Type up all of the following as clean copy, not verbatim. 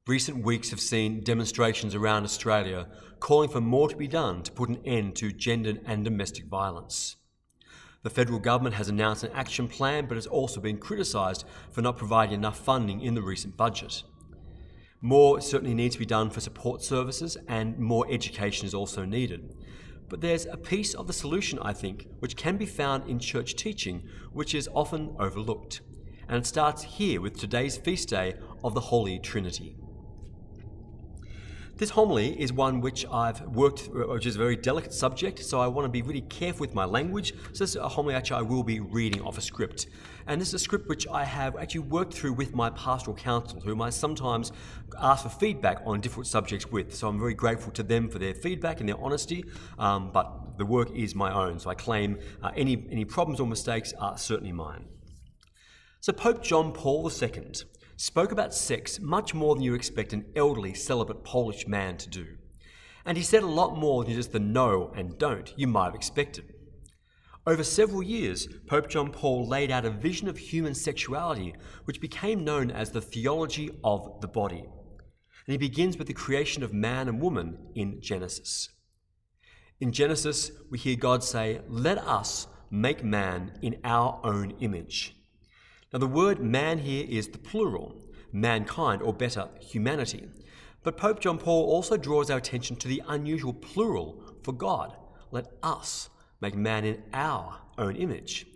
Recent weeks have seen demonstrations around Australia calling for more to be done to put an end to gender and domestic violence. The federal government has announced an action plan, but has also been criticised for not providing enough funding in the recent budget. More certainly needs to be done for support services, and more education is also needed. But there's a piece of the solution, I think, which can be found in church teaching, which is often overlooked. And it starts here with today's feast day of the Holy Trinity. This homily is one which which is a very delicate subject, so I want to be really careful with my language. So this is a homily actually I will be reading off a script. And this is a script which I have actually worked through with my pastoral counsel, whom I sometimes ask for feedback on different subjects with. So I'm very grateful to them for their feedback and their honesty, but the work is my own, so I claim any problems or mistakes are certainly mine. So Pope John Paul II spoke about sex much more than you expect an elderly, celibate Polish man to do. And he said a lot more than just the no and don't you might have expected. Over several years, Pope John Paul laid out a vision of human sexuality which became known as the theology of the body. And he begins with the creation of man and woman in Genesis. In Genesis, we hear God say, "Let us make man in our own image." Now, the word man here is the plural, mankind, or better, humanity. But Pope John Paul also draws our attention to the unusual plural for God. Let us make man in our own image.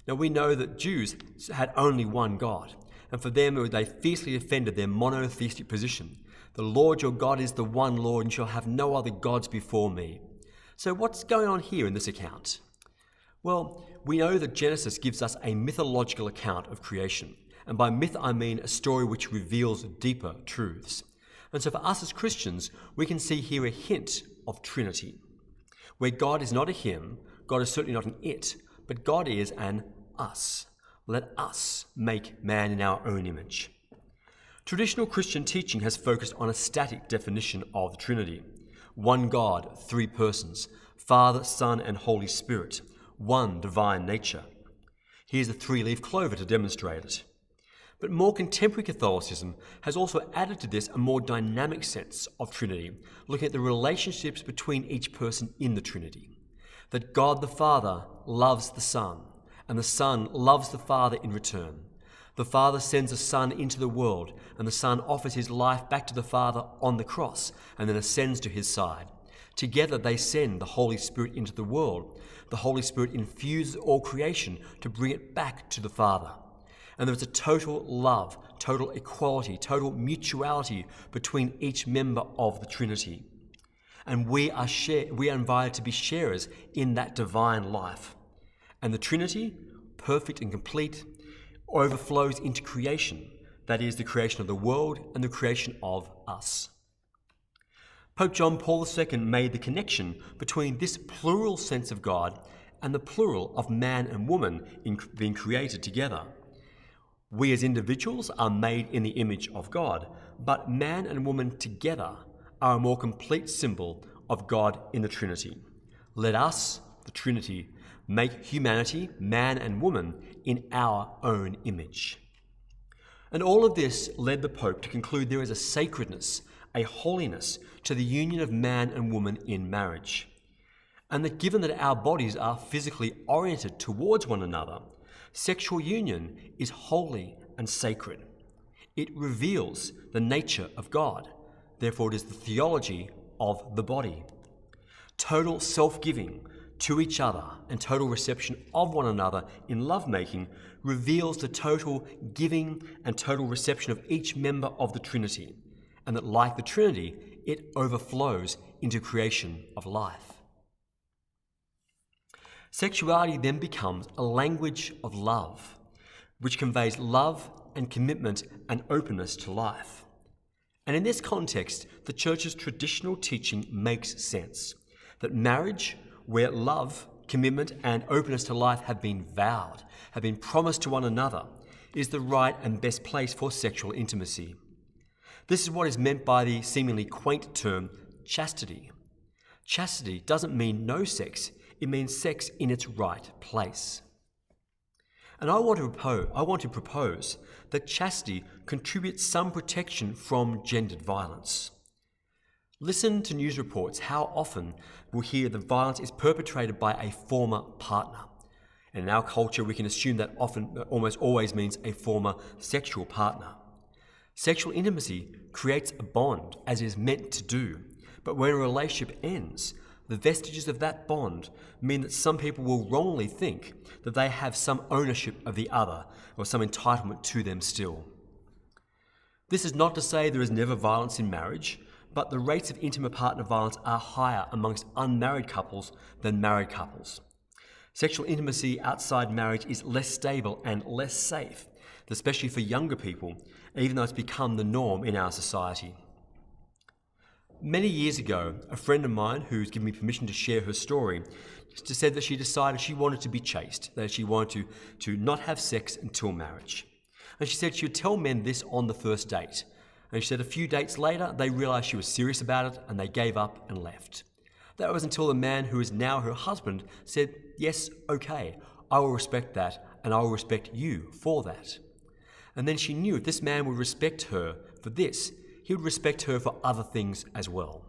Now, we know that Jews had only one God, and for them they fiercely defended their monotheistic position. The Lord your God is the one Lord, and you shall have no other gods before me. So what's going on here in this account? Well, we know that Genesis gives us a mythological account of creation. And by myth, I mean a story which reveals deeper truths. And so for us as Christians, we can see here a hint of Trinity, where God is not a him, God is certainly not an it, but God is an us. Let us make man in our own image. Traditional Christian teaching has focused on a static definition of the Trinity. One God, three persons, Father, Son, and Holy Spirit. One divine nature. Here's a three-leaf clover to demonstrate it. But more contemporary Catholicism has also added to this a more dynamic sense of Trinity, looking at the relationships between each person in the Trinity. That God the Father loves the Son, and the Son loves the Father in return. The Father sends the Son into the world, and the Son offers his life back to the Father on the cross, and then ascends to his side. Together they send the Holy Spirit into the world. The Holy Spirit infuses all creation to bring it back to the Father. And there is a total love, total equality, total mutuality between each member of the Trinity. And we are invited to be sharers in that divine life. And the Trinity, perfect and complete, overflows into creation. That is the creation of the world and the creation of us. Pope John Paul II made the connection between this plural sense of God and the plural of man and woman being created together. We as individuals are made in the image of God, but man and woman together are a more complete symbol of God in the Trinity. Let us, the Trinity, make humanity, man and woman, in our own image. And all of this led the Pope to conclude there is a sacredness, a holiness to the union of man and woman in marriage. And that given that our bodies are physically oriented towards one another, sexual union is holy and sacred. It reveals the nature of God. Therefore, it is the theology of the body. Total self-giving to each other and total reception of one another in lovemaking reveals the total giving and total reception of each member of the Trinity. And that, like the Trinity, it overflows into creation of life. Sexuality then becomes a language of love, which conveys love and commitment and openness to life. And in this context, the Church's traditional teaching makes sense, that marriage, where love, commitment, and openness to life have been vowed, have been promised to one another, is the right and best place for sexual intimacy. This is what is meant by the seemingly quaint term chastity. Chastity doesn't mean no sex, it means sex in its right place. And I want to propose that chastity contributes some protection from gendered violence. Listen to news reports how often we'll hear that violence is perpetrated by a former partner. And in our culture, we can assume that almost always means a former sexual partner. Sexual intimacy creates a bond, as it is meant to do. But when a relationship ends, the vestiges of that bond mean that some people will wrongly think that they have some ownership of the other or some entitlement to them still. This is not to say there is never violence in marriage, but the rates of intimate partner violence are higher amongst unmarried couples than married couples. Sexual intimacy outside marriage is less stable and less safe, especially for younger people, even though it's become the norm in our society. Many years ago, a friend of mine who's given me permission to share her story said that she decided she wanted to be chaste, that she wanted to not have sex until marriage. And she said she would tell men this on the first date. And she said a few dates later, they realized she was serious about it and they gave up and left. That was until the man who is now her husband said, "Yes, okay, I will respect that and I will respect you for that." And then she knew if this man would respect her for this, he would respect her for other things as well.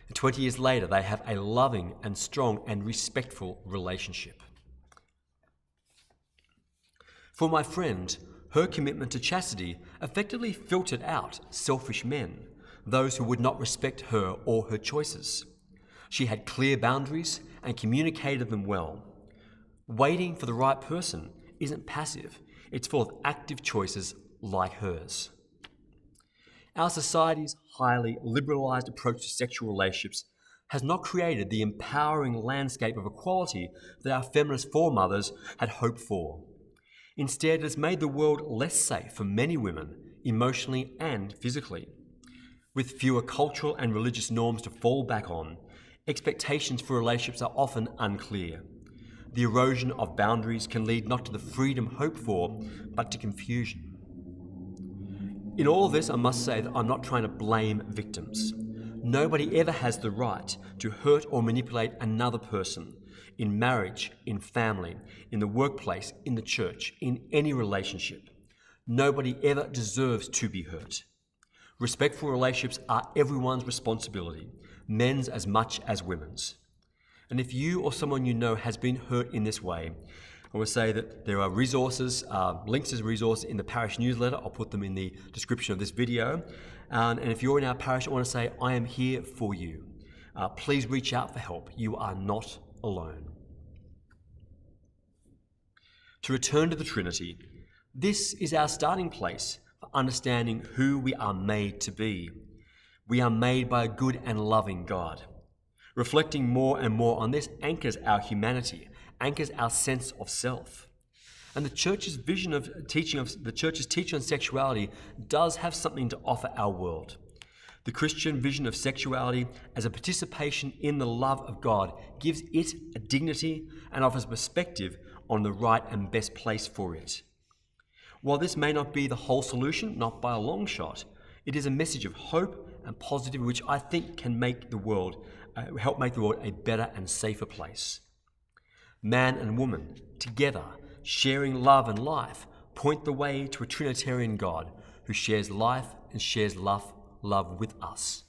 And 20 years later, they have a loving and strong and respectful relationship. For my friend, her commitment to chastity effectively filtered out selfish men, those who would not respect her or her choices. She had clear boundaries and communicated them well. Waiting for the right person isn't passive, it's full of active choices like hers. Our society's highly liberalised approach to sexual relationships has not created the empowering landscape of equality that our feminist foremothers had hoped for. Instead, it has made the world less safe for many women, emotionally and physically. With fewer cultural and religious norms to fall back on, expectations for relationships are often unclear. The erosion of boundaries can lead not to the freedom hoped for, but to confusion. In all of this, I must say that I'm not trying to blame victims. Nobody ever has the right to hurt or manipulate another person, in marriage, in family, in the workplace, in the church, in any relationship. Nobody ever deserves to be hurt. Respectful relationships are everyone's responsibility, men's as much as women's. And if you or someone you know has been hurt in this way, I will say that there are resources, links to resources in the parish newsletter. I'll put them in the description of this video. And if you're in our parish, I want to say, I am here for you. Please reach out for help. You are not alone. To return to the Trinity, this is our starting place for understanding who we are made to be. We are made by a good and loving God. Reflecting more and more on this anchors our humanity, anchors our sense of self. And the church's teaching on sexuality does have something to offer our world. The Christian vision of sexuality as a participation in the love of God gives it a dignity and offers perspective on the right and best place for it. While this may not be the whole solution, not by a long shot, it is a message of hope and positivity which I think can help make the world a better and safer place. Man and woman, together, sharing love and life, point the way to a Trinitarian God who shares life and shares love with us.